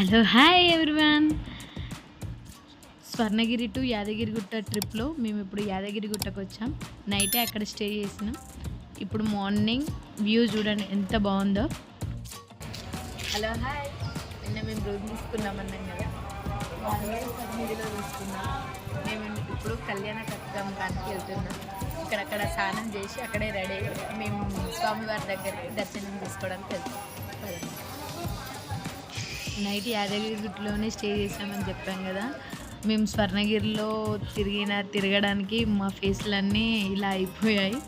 Hello hi everyone. Swarnagiri to Yadagirigutta ట్రిప్లో మేము ఇప్పుడు యాదగిరిగుట్టకు వచ్చాం. నైటే అక్కడ స్టే చేసినాం. ఇప్పుడు మార్నింగ్ వ్యూ చూడండి ఎంత బాగుందో. Hello hi. నిన్న మేము రూమ్ తీసుకున్నామన్నాం కదా, స్వర్ణగిరిలో తీసుకున్నాం. మేము ఇప్పుడు కళ్యాణ కట్టడానికి వెళ్తున్నాం. ఇక్కడక్కడ స్నానం చేసి అక్కడే రెడీ మేము స్వామివారి దగ్గరికి దర్శనం చేసుకోవడానికి వెళ్తాం. నైట్ యాదగిరిగుట్టలోనే స్టే చేసామని చెప్పాం కదా. మేము స్వర్ణగిరిలో తిరగడానికి మా ఫేస్లన్నీ ఇలా అయిపోయాయి.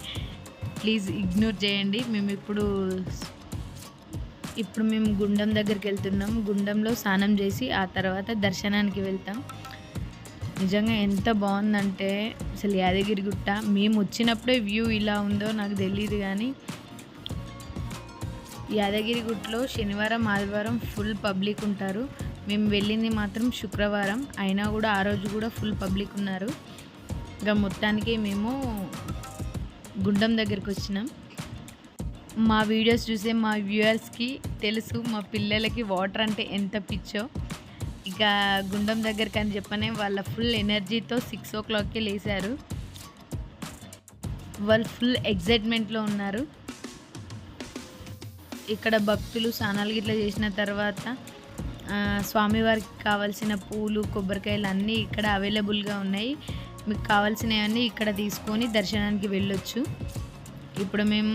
ప్లీజ్ ఇగ్నోర్ చేయండి. మేము ఇప్పుడు మేము గుండం దగ్గరికి వెళ్తున్నాం. గుండంలో స్నానం చేసి ఆ తర్వాత దర్శనానికి వెళ్తాం. నిజంగా ఎంత బాగుందంటే అసలు యాదగిరిగుట్ట. మేము వచ్చినప్పుడే వ్యూ ఇలా ఉందో నాకు తెలియదు, కానీ యాదగిరిగుట్టలో శనివారం ఆదివారం ఫుల్ పబ్లిక్ ఉంటారు. మేము వెళ్ళింది మాత్రం శుక్రవారం, అయినా కూడా ఆ రోజు కూడా ఫుల్ పబ్లిక్ ఉన్నారు. ఇంకా మొత్తానికి మేము గుండం దగ్గరికి వచ్చినాం. మా వీడియోస్ చూసే మా వ్యూవర్స్కి తెలుసు మా పిల్లలకి వాటర్ అంటే ఎంత పిచ్చో. ఇక గుండం దగ్గరికి అని చెప్పనే వాళ్ళ ఫుల్ ఎనర్జీతో 6 o'clockకే లేచారు. వాళ్ళు ఫుల్ ఎగ్జైట్మెంట్లో ఉన్నారు. ఇక్కడ భక్తులు స్నానాలు గిట్లా చేసిన తర్వాత స్వామివారికి కావాల్సిన పూలు కొబ్బరికాయలు అన్నీ ఇక్కడ అవైలబుల్గా ఉన్నాయి. మీకు కావాల్సినవన్నీ ఇక్కడ తీసుకొని దర్శనానికి వెళ్ళొచ్చు. ఇప్పుడు మేము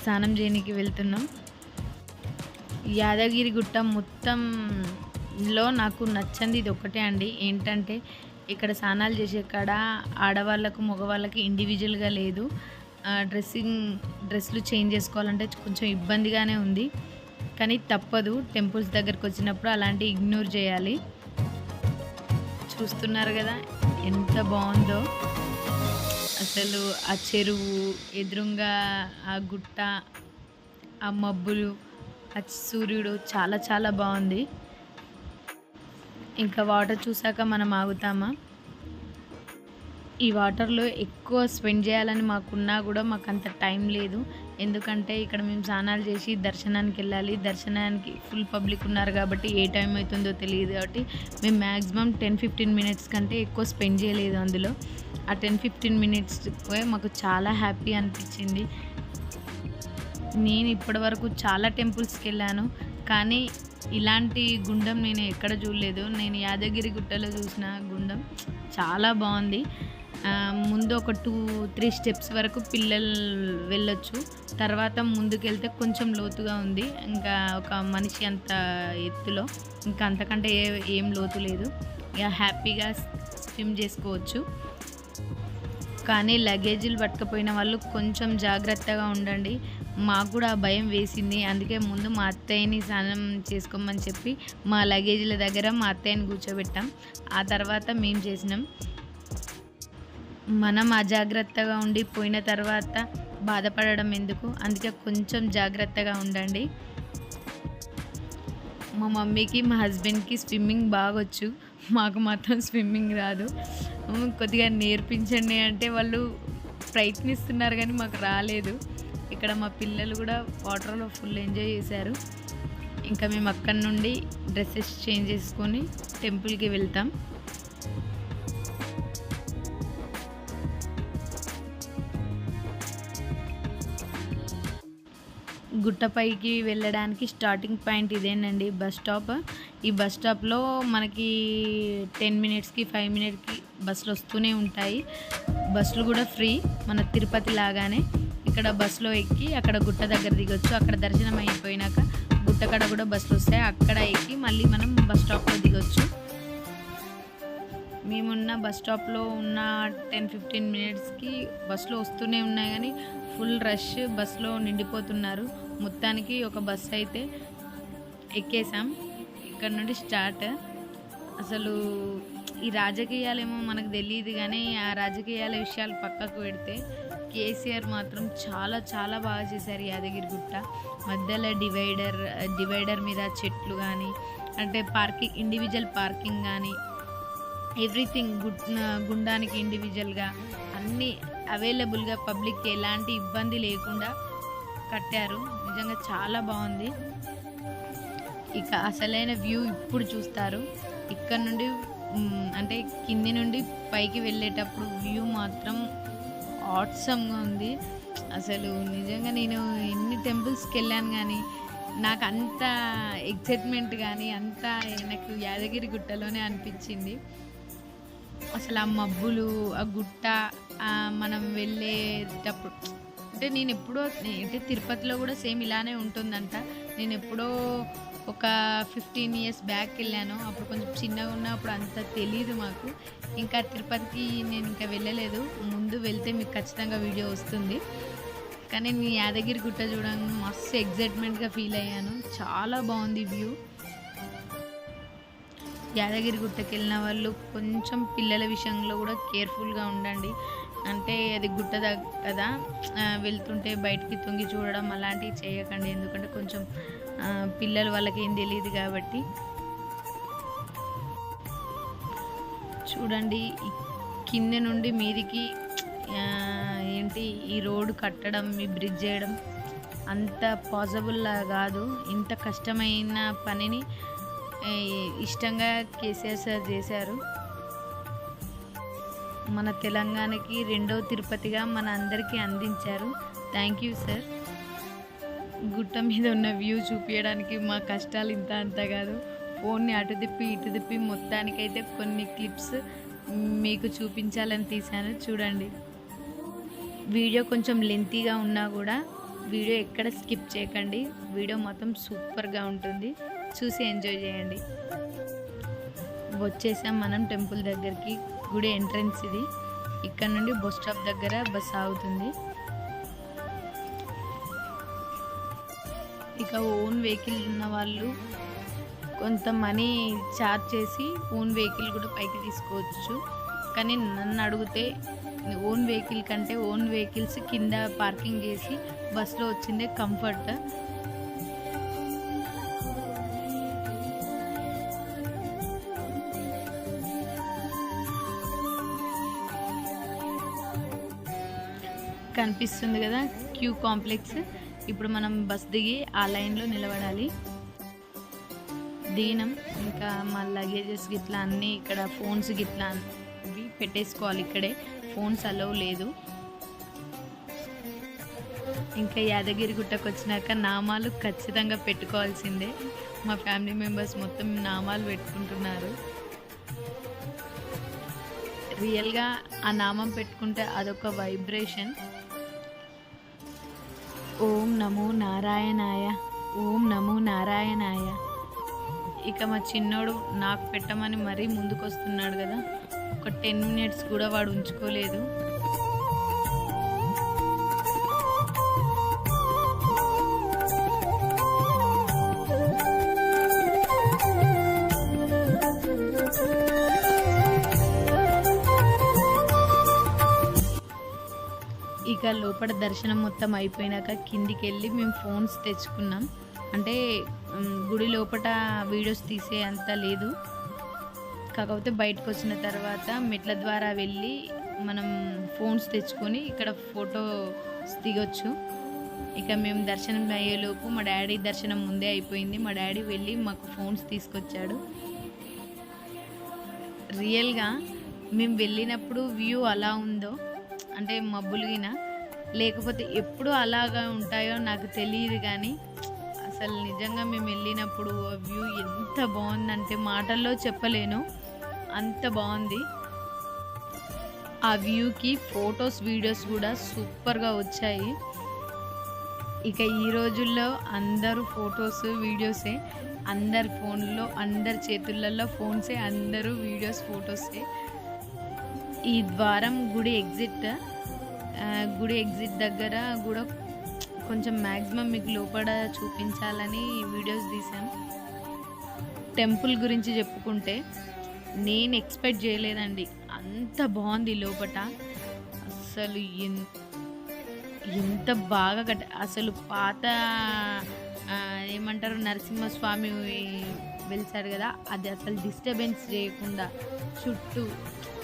స్నానం చేయడానికి వెళ్తున్నాం. యాదగిరిగుట్ట మొత్తంలో నాకు నచ్చింది ఇది ఒక్కటే అండి. ఏంటంటే ఇక్కడ స్నానాలు చేసే కాడ ఆడవాళ్ళకు మగవాళ్ళకి ఇండివిజువల్గా లేదు. డ్రెస్లు చేంజ్ చేసుకోవాలంటే కొంచెం ఇబ్బందిగానే ఉంది, కానీ తప్పదు. టెంపుల్స్ దగ్గరకు వచ్చినప్పుడు అలాంటివి ఇగ్నోర్ చేయాలి. చూస్తున్నారు కదా ఎంత బాగుందో అసలు. ఆ చెరువు ఎదురుగా ఆ గుట్ట, ఆ మబ్బులు, ఆ సూర్యుడు చాలా చాలా బాగుంది. ఇంకా వాటర్ చూసాక మనం ఆగుతామా? ఈ వాటర్లో ఎక్కువ స్పెండ్ చేయాలని మాకున్నా కూడా మాకు అంత టైం లేదు. ఎందుకంటే ఇక్కడ మేము స్నానాలు చేసి దర్శనానికి వెళ్ళాలి. దర్శనానికి ఫుల్ పబ్లిక్ ఉన్నారు కాబట్టి ఏ టైం అవుతుందో తెలియదు, కాబట్టి మేము మ్యాక్సిమం 10-15 minutes కంటే ఎక్కువ స్పెండ్ చేయలేదు అందులో. ఆ 10-15 minutes మాకు చాలా హ్యాపీ అనిపించింది. నేను ఇప్పటివరకు చాలా టెంపుల్స్కి వెళ్ళాను, కానీ ఇలాంటి గుండం నేను ఎక్కడ చూడలేదు. నేను యాదగిరిగుట్టలో చూసిన గుండం చాలా బాగుంది. ముందు ఒక 2-3 steps వరకు పిల్లలు వెళ్ళొచ్చు. తర్వాత ముందుకెళ్తే కొంచెం లోతుగా ఉంది, ఇంకా ఒక మనిషి అంత ఎత్తులో, ఇంకా అంతకంటే ఏం లోతు లేదు. ఇక హ్యాపీగా స్విమ్ చేసుకోవచ్చు. కానీ లగేజీలు పట్టుకపోయిన వాళ్ళు కొంచెం జాగ్రత్తగా ఉండండి. మాకు కూడా భయం వేసింది. అందుకే ముందు మా అత్తయ్యని స్నానం చేసుకోమని చెప్పి మా లగేజీల దగ్గర మా అత్తయ్యని కూర్చోబెట్టాం. ఆ తర్వాత మేము చేసినాం. మనం అజాగ్రత్తగా ఉండి పోయిన తర్వాత బాధపడడం ఎందుకు, అందుకే కొంచెం జాగ్రత్తగా ఉండండి. మా మమ్మీకి మా హస్బెండ్కి స్విమ్మింగ్ బాగొచ్చు, మాకు మాత్రం స్విమ్మింగ్ రాదు. కొద్దిగా నేర్పించండి అంటే వాళ్ళు ప్రయత్నిస్తున్నారు, కానీ మాకు రాలేదు. ఇక్కడ మా పిల్లలు కూడా వాటర్లో ఫుల్ ఎంజాయ్ చేశారు. ఇంకా మేము అక్కడి నుండి డ్రెస్సెస్ చేంజ్ చేసుకొని టెంపుల్కి వెళ్తాం. గుట్టపైకి వెళ్ళడానికి స్టార్టింగ్ పాయింట్ ఇదేనండి, బస్ స్టాప్. ఈ బస్ స్టాప్లో మనకి 10 minutesకి 5 minutesకి బస్సులు వస్తూనే ఉంటాయి. బస్సులు కూడా ఫ్రీ, మన తిరుపతి లాగానే. ఇక్కడ బస్సులో ఎక్కి అక్కడ గుట్ట దగ్గర దిగొచ్చు. అక్కడ దర్శనం అయిపోయినాక గుట్టకడ కూడా బస్సులు వస్తాయి, అక్కడ ఎక్కి మళ్ళీ మనం బస్ స్టాప్లో దిగొచ్చు. మేమున్న బస్ స్టాప్లో ఉన్న 10-15 minutesకి బస్సులో వస్తూనే ఉన్నాయి, కానీ ఫుల్ రష్, బస్సులో నిండిపోతున్నారు. మొత్తానికి ఒక బస్సు అయితే ఎక్కేసాం. ఇక్కడ నుండి స్టార్ట్. అసలు ఈ రాజకీయాలేమో మనకు తెలియదు, కానీ ఆ రాజకీయాల విషయాలు పక్కకు పెడితే కేసీఆర్ మాత్రం చాలా చాలా బాగా చేశారు. యాదగిరిగుట్ట మధ్యలో డివైడర్ మీద చెట్లు కానీ, అంటే పార్కింగ్, ఇండివిజువల్ పార్కింగ్ కానీ, ఎవ్రీథింగ్ గుండానికి ఇండివిజువల్గా అన్నీ అవైలబుల్గా, పబ్లిక్కి ఎలాంటి ఇబ్బంది లేకుండా కట్టారు. నిజంగా చాలా బాగుంది. ఇక అసలైన వ్యూ ఇప్పుడు చూస్తారు. ఇక్కడ నుండి అంటే కింది నుండి పైకి వెళ్ళేటప్పుడు వ్యూ మాత్రం ఆసమ్‌గా ఉంది. అసలు నిజంగా నేను ఎన్ని టెంపుల్స్‌కి వెళ్ళాను కానీ నాకు అంత ఎక్సైట్మెంట్ కానీ అంత నాకు యాదగిరి గుట్టలోనే అనిపించింది. అసలు ఆ మబ్బులు, ఆ గుట్ట, మనం వెళ్ళేటప్పుడు అంటే నేను ఎప్పుడో అంటే తిరుపతిలో కూడా సేమ్ ఇలానే ఉంటుందంట. నేను ఎప్పుడో ఒక 15 ఇయర్స్ బ్యాక్ వెళ్ళాను. అప్పుడు కొంచెం చిన్నగా ఉన్నా, అప్పుడు అంత తెలీదు మాకు. ఇంకా తిరుపతికి నేను ఇంకా వెళ్ళలేదు. ముందు వెళ్తే మీకు ఖచ్చితంగా వీడియో వస్తుంది. కానీ నేను యాదగిరి గుట్ట చూడంగానే మస్తు ఎక్సైట్మెంట్‌గా ఫీల్ అయ్యాను. చాలా బాగుంది వ్యూ. యాదగిరి గుట్టకెళ్ళిన వాళ్ళు కొంచెం పిల్లల విషయంలో కూడా కేర్ఫుల్‌గా ఉండండి. అంటే అది గుట్ట కదా, వెళ్తుంటే బయటికి తొంగి చూడడం అలాంటివి చేయకండి. ఎందుకంటే కొంచెం పిల్లలు వాళ్ళకేం తెలియదు కాబట్టి. చూడండి కింద నుండి మీదికి ఏంటి ఈ రోడ్డు కట్టడం, ఈ బ్రిడ్జ్ చేయడం అంత పాసిబుల్లా కాదు. ఇంత కష్టమైన పనిని ఇష్టంగా కేసీఆర్ సార్ చేశారు. మన తెలంగాణకి రెండవ తిరుపతిగా మన అందరికీ అందించారు. Thank you sir. గుట్ట మీద ఉన్న వ్యూ చూపించడానికి మా కష్టాలు ఇంత అంత కాదు. ఫోన్ని అటు తిప్పి ఇటు తిప్పి మొత్తానికైతే కొన్ని క్లిప్స్ మీకు చూపించాలని తీశాను. చూడండి, వీడియో కొంచెం లెంతీగా ఉన్నా కూడా వీడియో ఎక్కడ స్కిప్ చేయకండి. వీడియో మొత్తం సూపర్గా ఉంటుంది, చూసి ఎంజాయ్ చేయండి. వచ్చేసాం మనం టెంపుల్ దగ్గరికి. గుడి ఎంట్రన్స్ ఇది. ఇక్కడ నుండి బస్ స్టాప్ దగ్గర బస్ ఆగుతుంది. ఇక ఓన్ వెహికల్ ఉన్న వాళ్ళు కొంత మనీ ఛార్జ్ చేసి ఓన్ వెహికల్ కూడా పైకి తీసుకోవచ్చు. కానీ నన్ను అడిగితే ఓన్ వెహికల్ కంటే ఓన్ వెహికల్స్ కింద పార్కింగ్ చేసి బస్లో వచ్చిందే కంఫర్ట్. కనిపిస్తుంది కదా క్యూ కాంప్లెక్స్. ఇప్పుడు మనం బస్ దిగి ఆ లైన్లో నిలబడాలి. దిగినాం. ఇంకా మా లగేజెస్ గిట్లా అన్నీ ఇక్కడ, ఫోన్స్ గిట్లా అవి పెట్టేసుకోవాలి. ఇక్కడే ఫోన్స్ అలౌ లేదు. ఇంకా యాదగిరి గుట్టకు వచ్చినాక నామాలు ఖచ్చితంగా పెట్టుకోవాల్సిందే. మా ఫ్యామిలీ మెంబర్స్ మొత్తం నామాలు పెట్టుకుంటున్నారు. రియల్గా ఆ నామం పెట్టుకుంటే అదొక వైబ్రేషన్. ఓం నమో నారాయణాయ, ఓం నమో నారాయణాయ. ఇక మా చిన్నోడు నాకు పెట్టమని మరీ ముందుకు వస్తున్నాడు కదా, ఒక 10 మినిట్స్ కూడా వాడు ఉంచుకోలేదు. ఇక లోపల దర్శనం మొత్తం అయిపోయినాక కిందికి వెళ్ళి మేము ఫోన్స్ తెచ్చుకున్నాం. అంటే గుడి లోపల వీడియోస్ తీసే అంత లేదు. కాకపోతే బయటకు వచ్చిన తర్వాత మెట్ల ద్వారా వెళ్ళి మనం ఫోన్స్ తెచ్చుకొని ఇక్కడ ఫోటోస్ దిగొచ్చు. ఇక మేము దర్శనం అయ్యేలోపు మా డాడీ దర్శనం ముందే అయిపోయింది. మా డాడీ వెళ్ళి మాకు ఫోన్స్ తీసుకొచ్చాడు. రియల్గా మేము వెళ్ళినప్పుడు వ్యూ అలా ఉందో, అంటే మబ్బులుగిన లేకపోతే ఎప్పుడు అలాగా ఉంటాయో నాకు తెలియదు. కానీ అసలు నిజంగా మేము వెళ్ళినప్పుడు వ్యూ ఎంత బాగుందంటే మాటల్లో చెప్పలేను, అంత బాగుంది. ఆ వ్యూకి ఫొటోస్, వీడియోస్ కూడా సూపర్గా వచ్చాయి. ఇక ఈ రోజుల్లో అందరూ ఫొటోస్, వీడియోసే. అందరి ఫోన్లో, అందరి చేతులలో ఫోన్సే, అందరూ వీడియోస్, ఫొటోసే. ఈ ద్వారం గుడి ఎగ్జిట్ దగ్గర కూడా కొంచెం మ్యాక్సిమం మీకు లోపల చూపించాలని వీడియోస్ తీసాం. టెంపుల్ గురించి చెప్పుకుంటే నేను ఎక్స్పెక్ట్ చేయలేదండి, అంత బాగుంది లోపల. అసలు ఎంత బాగా అసలు పాత ఏమంటారు నరసింహస్వామి వెలిసాడు కదా, అది అసలు డిస్టర్బెన్స్ చేయకుండా చుట్టూ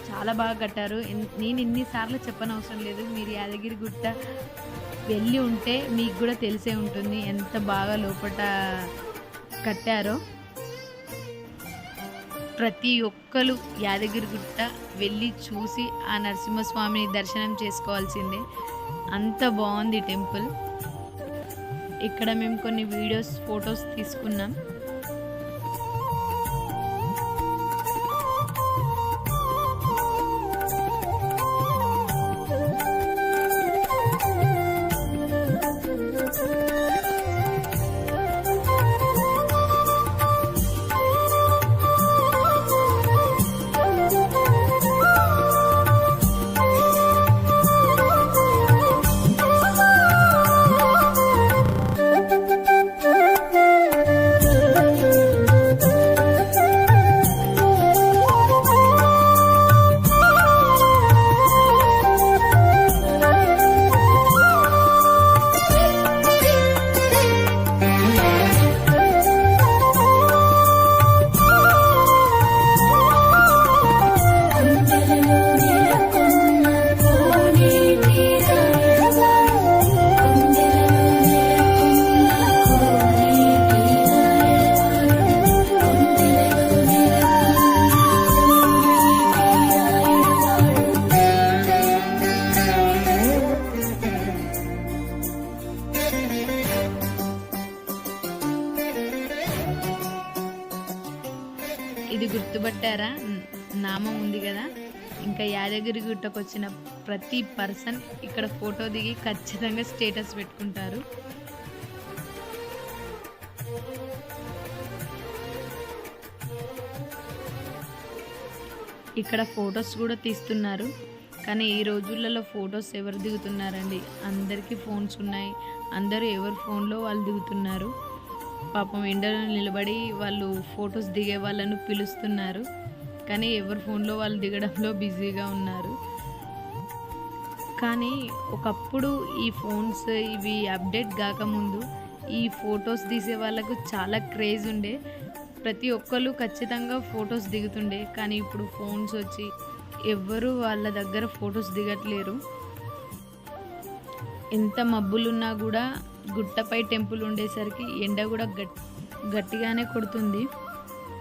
చాలా బాగా కట్టారు. నేను ఇన్నిసార్లు చెప్పనవసరం లేదు, మీరు యాదగిరి గుట్ట వెళ్ళి ఉంటే మీకు కూడా తెలిసే ఉంటుంది ఎంత బాగా లోపల కట్టారో ప్రతి ఒక్కరు యాదగిరిగుట్ట వెళ్ళి చూసి ఆ నరసింహస్వామిని దర్శనం చేసుకోవాల్సిందే. అంత బాగుంది టెంపుల్. ఇక్కడ మేము కొన్ని వీడియోస్ ఫొటోస్ తీసుకున్నాం. ఇది గుర్తుపట్టారా? నామం ఉంది కదా. ఇంకా యాదగిరిగుట్టకు వచ్చిన ప్రతి పర్సన్ ఇక్కడ ఫోటో దిగి ఖచ్చితంగా స్టేటస్ పెట్టుకుంటారు. ఇక్కడ ఫొటోస్ కూడా తీస్తున్నారు. కానీ ఈ రోజులలో ఫొటోస్ ఎవరు దిగుతున్నారండి? అందరికీ ఫోన్స్ ఉన్నాయి. అందరూ ఎవరి ఫోన్లో వాళ్ళు దిగుతున్నారు. పాపం ఎండలో నిలబడి వాళ్ళు ఫొటోస్ దిగే వాళ్ళను పిలుస్తున్నారు. కానీ ఎవరి ఫోన్లో వాళ్ళు దిగడంలో బిజీగా ఉన్నారు. కానీ ఒకప్పుడు ఈ ఫోన్స్ ఇవి అప్డేట్ కాకముందు ఈ ఫొటోస్ తీసే వాళ్ళకు చాలా క్రేజ్ ఉండే. ప్రతి ఒక్కరు ఖచ్చితంగా ఫొటోస్ దిగుతుండే. కానీ ఇప్పుడు ఫోన్స్ వచ్చి ఎవ్వరు వాళ్ళ దగ్గర ఫొటోస్ దిగట్లేరు. ఎంత మబ్బులున్నా కూడా గుట్టపై టెంపుల్ ఉండేసరికి ఎండ కూడా గట్టిగానే కొడుతుంది.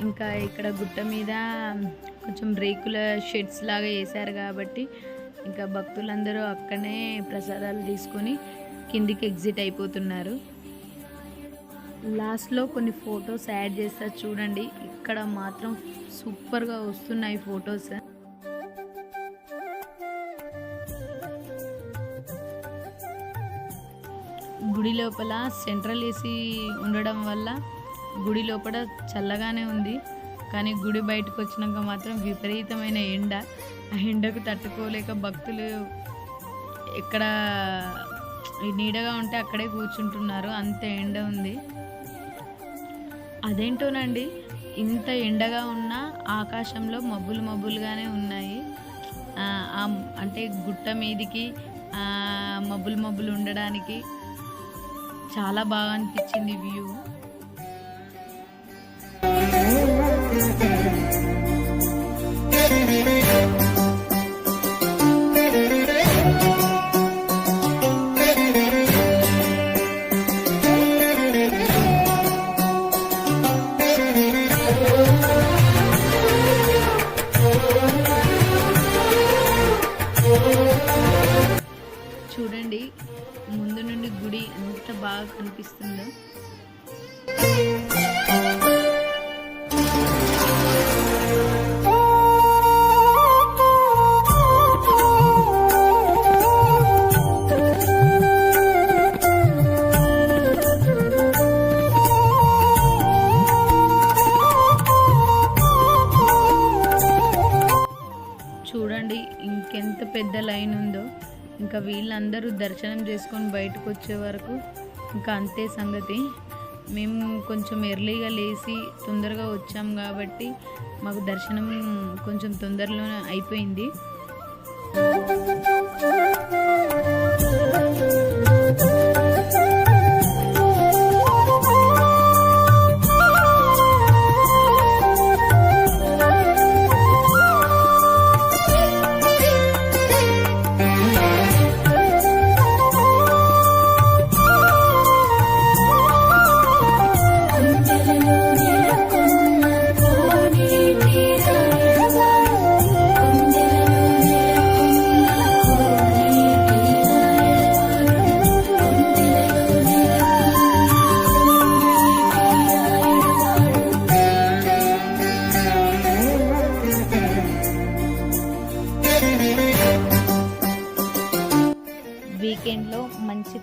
ఇంకా ఇక్కడ గుట్ట మీద కొంచెం రేకుల షెడ్స్ లాగా వేశారు కాబట్టి ఇంకా భక్తులందరూ అక్కడనే ప్రసాదాలు తీసుకొని కిందికి ఎగ్జిట్ అయిపోతున్నారు. లాస్ట్లో కొన్ని ఫొటోస్ యాడ్ చేస్తారు చూడండి. ఇక్కడ మాత్రం సూపర్గా వస్తున్నాయి ఫొటోస్. గుడి లోపల సెంట్రల్ ఏసీ ఉండడం వల్ల గుడి లోపల చల్లగానే ఉంది. కానీ గుడి బయటకు వచ్చినాక మాత్రం విపరీతమైన ఎండ. ఆ ఎండకు తట్టుకోలేక భక్తులు ఎక్కడ నీడగా ఉంటే అక్కడే కూర్చుంటున్నారు. అంత ఎండ ఉంది. అదేంటోనండి, ఇంత ఎండగా ఉన్న ఆకాశంలో మబ్బులుగానే ఉన్నాయి. అంటే గుట్ట మీదికి మబ్బులు ఉండడానికి చాలా బాగా అనిపించింది వ్యూ. చూడండి ముందు నుండి గుడి ఎంత బాగా కనిపిస్తుందో. చూడండి ఇంకెంత పెద్ద లైన్ ఉందో. ఇంకా వీళ్ళందరూ దర్శనం చేసుకొని బయటకు వచ్చే వరకు ఇంకా అంతే సంగతి. మేము కొంచెం ఎర్లీగా లేచి తొందరగా వచ్చాం కాబట్టి మాకు దర్శనం కొంచెం తొందరలోనే అయిపోయింది. Hello.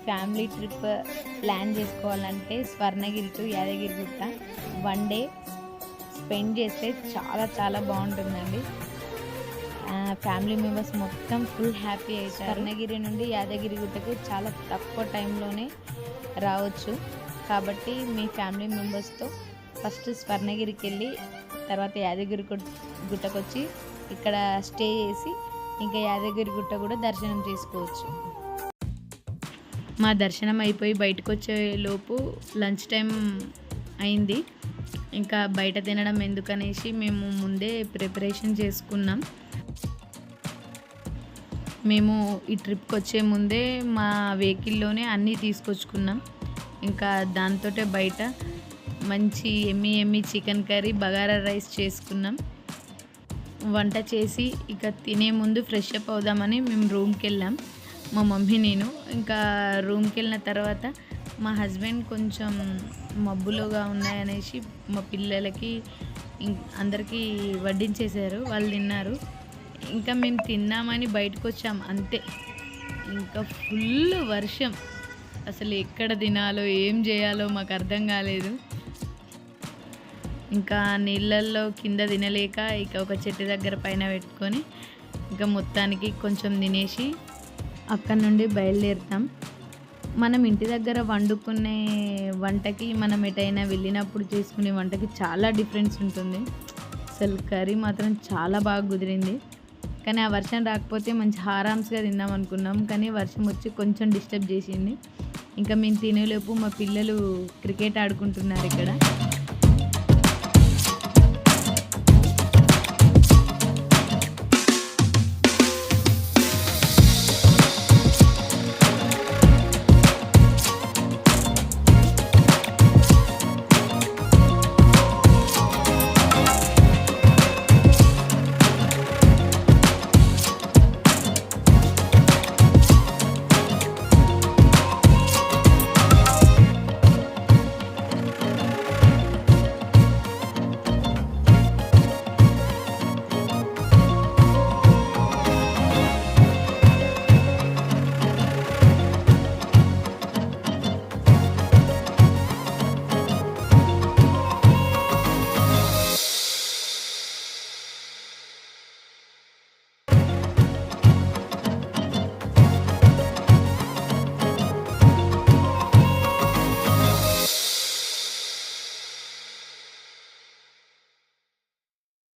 ఫ్యామిలీ ట్రిప్ ప్లాన్ చేసుకోవాలంటే Swarnagiri to Yadagirigutta 1 day spend చేస్తే చాలా చాలా బాగుంటుందండి. ఫ్యామిలీ మెంబర్స్ మొత్తం ఫుల్ హ్యాపీ అవుతారు. స్వర్ణగిరి నుండి యాదగిరిగుట్టకు చాలా తక్కువ టైంలోనే రావచ్చు. కాబట్టి మీ ఫ్యామిలీ మెంబర్స్తో ఫస్ట్ స్వర్ణగిరికి వెళ్ళి తర్వాత గుట్టకు వచ్చి ఇక్కడ స్టే చేసి ఇంకా యాదగిరిగుట్ట కూడా దర్శనం చేసుకోవచ్చు. మా దర్శనం అయిపోయి బయటకు వచ్చే లోపు లంచ్ టైం అయింది. ఇంకా బయట తినడం ఎందుకనేసి మేము ముందే ప్రిపరేషన్ చేసుకున్నాం. మేము ఈ ట్రిప్కి వచ్చే ముందే మా వెహికల్లోనే అన్నీ తీసుకొచ్చుకున్నాం. ఇంకా దాంతో బయట మంచి ఎమ్మి చికెన్ కర్రీ బగారా రైస్ చేసుకున్నాం. వంట చేసి ఇక తినే ముందు ఫ్రెష్ అప్ అవుదామని మేము రూమ్కి వెళ్ళాం, మా మమ్మీ నేను. ఇంకా రూమ్కి వెళ్ళిన తర్వాత మా హస్బెండ్ కొంచెం మబ్బులుగా ఉన్నాయనేసి మా పిల్లలకి అందరికీ వడ్డించేశారు, వాళ్ళు తిన్నారు. ఇంకా మేము తిన్నామని బయటకు వచ్చాం అంతే. ఇంకా ఫుల్ వర్షం, అసలు ఎక్కడ తినాలో ఏం చేయాలో మాకు అర్థం కాలేదు. ఇంకా నీళ్ళల్లో కింద తినలేక ఇక ఒక చెట్టు దగ్గర పైన పెట్టుకొని ఇంకా మొత్తానికి కొంచెం తినేసి అక్కడి నుండి బయలుదేరుతాం. మనం ఇంటి దగ్గర వండుకునే వంటకి మనం ఎటైనా వెళ్ళినప్పుడు చేసుకునే వంటకి చాలా డిఫరెన్స్ ఉంటుంది. అసలు కర్రీ మాత్రం చాలా బాగా కుదిరింది. కానీ ఆ వర్షం రాకపోతే మంచి ఆరామ్స్గా తిందాం అనుకున్నాం, కానీ వర్షం వచ్చి కొంచెం డిస్టర్బ్ చేసింది. ఇంకా మేము తినేలోపు మా పిల్లలు క్రికెట్ ఆడుకుంటున్నారు ఇక్కడ.